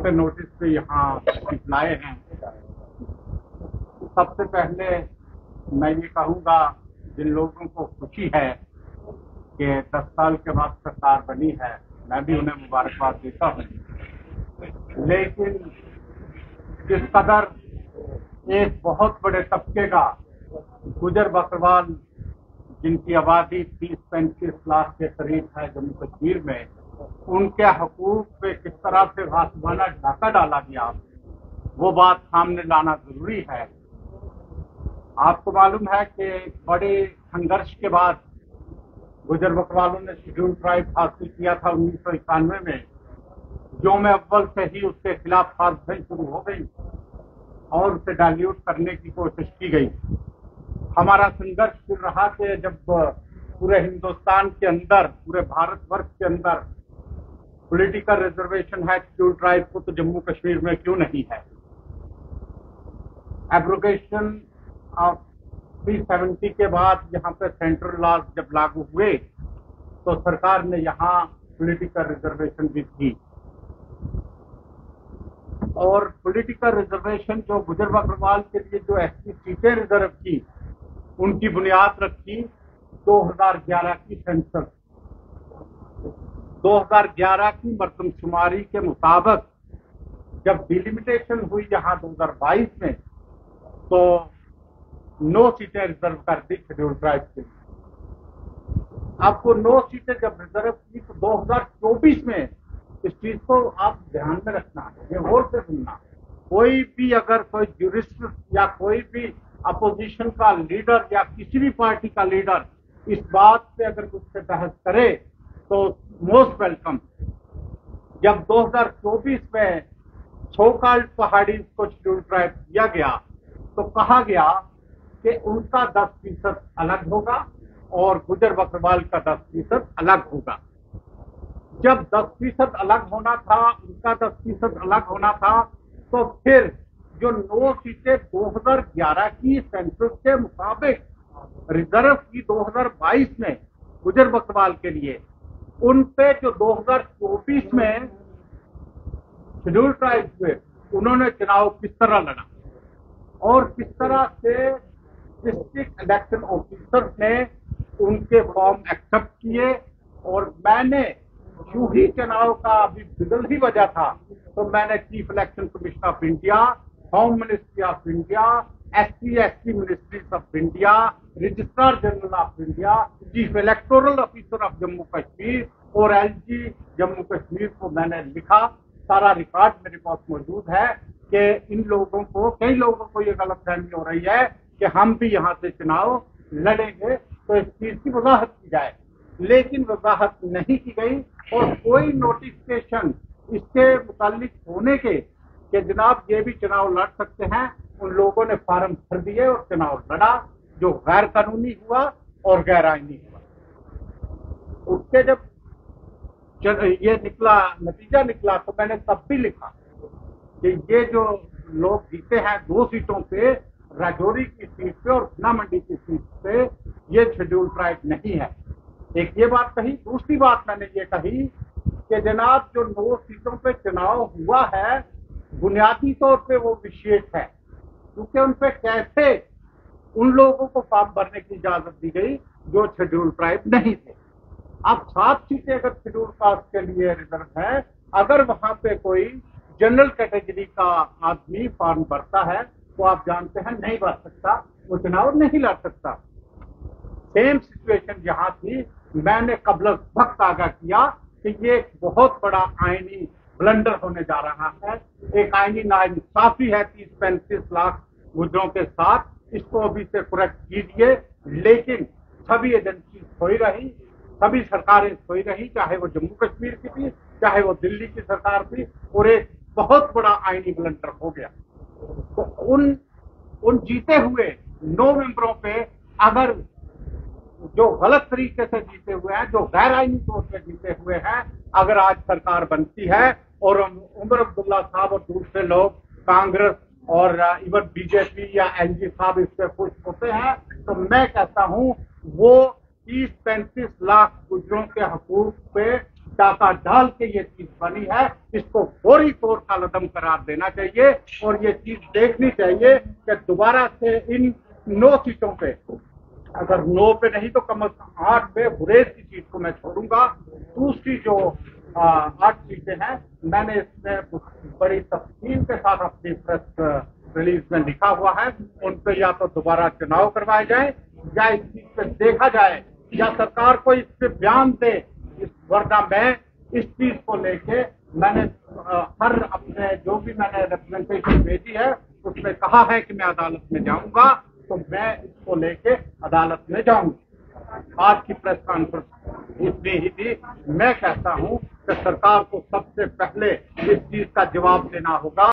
से नोटिस पे यहाँ लाए हैं। सबसे पहले मैं ये कहूँगा, जिन लोगों को खुशी है कि 10 साल के बाद सरकार बनी है, मैं भी उन्हें मुबारकबाद देता हूँ। लेकिन जिस कदर एक बहुत बड़े तबके का गुजर बकरवाल, जिनकी आबादी 30-35 लाख के करीब है जम्मू कश्मीर में, उनके हकूक पे किस तरह से आसमाना ढाका डाला गया, वो बात सामने लाना जरूरी है। आपको मालूम है कि बड़े संघर्ष के बाद गुजर बकरवालों ने शेड्यूल ट्राइब हासिल किया था 1991 में। यौम अव्वल से ही उसके खिलाफ साजिशें शुरू हो गई और उसे डाइल्यूट करने की कोशिश की गई। हमारा संघर्ष फिर रहा कि जब पूरे हिंदुस्तान के अंदर, पूरे भारतवर्ष के अंदर पॉलिटिकल रिजर्वेशन है शेड्यूल ट्राइब को, तो जम्मू कश्मीर में क्यों नहीं है। एब्रोगेशन ऑफ 370 के बाद यहाँ पे सेंट्रल लॉज जब लागू हुए तो सरकार ने यहाँ पॉलिटिकल रिजर्वेशन भी दी, और पॉलिटिकल रिजर्वेशन जो गुजर बकरवाल के लिए जो एससी सीटें रिजर्व की, उनकी बुनियाद रखी 2011 की सेंसस। 2011 की मरदमशुमारी के मुताबिक जब डिलिमिटेशन हुई यहाँ 2022 में, तो 9 सीटें रिजर्व कर दी शेड्यूल ट्राइब के लिए। अब वो 9 सीटें जब रिजर्व की तो 2024 में इस चीज को आप ध्यान में रखना है, ये गौर से सुनना। कोई भी अगर कोई ज्यूरिस्ट या कोई भी अपोजिशन का लीडर या किसी भी पार्टी का लीडर इस बात पे अगर मुझसे बहस करे तो मोस्ट वेलकम। जब 2024 में सो-कॉल्ड पहाड़ी को शेड्यूल ट्राइब किया गया तो कहा गया कि उनका 10% अलग होगा और गुजर बकरवाल का 10% अलग होगा। जब 10% अलग होना था, उनका 10% अलग होना था, तो फिर जो 9 सीटें 2011 की सेंसस के मुताबिक रिजर्व की 2022 में गुजर बकरवाल के लिए, उन पे जो 2024 में शेड्यूल ट्राइब हुए, उन्होंने चुनाव किस तरह लड़ा और किस तरह से डिस्ट्रिक्ट इलेक्शन ऑफिसर्स ने उनके फॉर्म एक्सेप्ट किए। और मैंने यूं ही चुनाव का अभी बिगल ही वजह था तो मैंने chief election commission of India, home ministry of India, SC/ST ministries of India, registrar general of India, chief electoral officer of Jammu Kashmir और LG जम्मू कश्मीर को मैंने लिखा। सारा रिकॉर्ड मेरे पास मौजूद है कि इन लोगों को, कई लोगों को ये गलतफहमी हो रही है कि हम भी यहाँ से चुनाव लड़ेंगे, तो इस चीज की वजाहत की जाए। लेकिन वजाहत नहीं की गई और कोई नोटिफिकेशन इसके मुतालिक होने के कि जनाब ये भी चुनाव लड़ सकते हैं, उन लोगों ने फार्म भर दिए और चुनाव लड़ा, जो गैर कानूनी हुआ और गैर आईनी हुआ। उसके जब ये निकला, नतीजा निकला, तो मैंने तब भी लिखा कि ये जो लोग जीते हैं 2 सीटों पे, राजौरी की सीट पे और बिना मंडी की सीट पे, ये शेड्यूल ट्राइब नहीं है। एक ये बात कही। दूसरी बात मैंने ये कही कि जनाब जो 9 सीटों पे चुनाव हुआ है, बुनियादी तौर पे वो विशेष है, क्योंकि उन पे कैसे उन लोगों को फॉर्म भरने की इजाजत दी गई जो शेड्यूल ट्राइब नहीं थे। अब 7 सीटें अगर शेड्यूल कास्ट के लिए रिजर्व है, अगर वहां पे कोई जनरल कैटेगरी का आदमी फॉर्म भरता है तो आप जानते हैं नहीं भर सकता, वो चुनाव नहीं लड़ सकता। सेम सिचुएशन यहाँ थी। मैंने कबल वक्त आगाह किया कि ये एक बहुत बड़ा आईनी ब्लंडर होने जा रहा है, एक आईनी नाइंसाफी है 30-35 लाख गुजरों के साथ, इसको अभी से करेक्ट कीजिए। लेकिन सभी एजेंसी सोई रही, सभी सरकारें सोई रही, चाहे वो जम्मू कश्मीर की थी, चाहे वो दिल्ली की सरकार थी, और एक बहुत बड़ा आईनी ब्लंडर हो गया। तो उन जीते हुए 9 मेंबरों पे अगर जो गलत तरीके से जीते हुए हैं, जो गैर आईनी तौर पर जीते हुए हैं, अगर आज सरकार बनती है और उमर अब्दुल्ला साहब और दूसरे लोग, कांग्रेस और इवन बीजेपी या LG साहब इस पे खुश होते हैं, तो मैं कहता हूं वो 30-35 लाख गुजरों के हकूक पे डाका डाल के ये चीज बनी है, इसको फौरी तौर का कदम करार देना चाहिए और ये चीज देखनी चाहिए कि दोबारा से इन 9 सीटों पे, अगर 9 पे नहीं तो कम से कम 8 पे गुरेज की सीट को मैं छोड़ूंगा। दूसरी जो 8 सीटें हैं, मैंने इसमें बड़ी तफसील के साथ अपनी प्रेस रिलीज में लिखा हुआ है, उन पे या तो दोबारा चुनाव करवाए जाए या इस चीज पे देखा जाए या सरकार को इस पे बयान दे। वरना मैं इस चीज को लेके मैंने हर अपने जो भी मैंने रिप्रेजेंटेशन भेजी है उसमें कहा है कि मैं अदालत में जाऊंगा, तो मैं इसको लेके अदालत में जाऊंगा। आज की प्रेस कॉन्फ्रेंस इतनी ही थी। मैं कहता हूं कि सरकार को सबसे पहले इस चीज का जवाब देना होगा।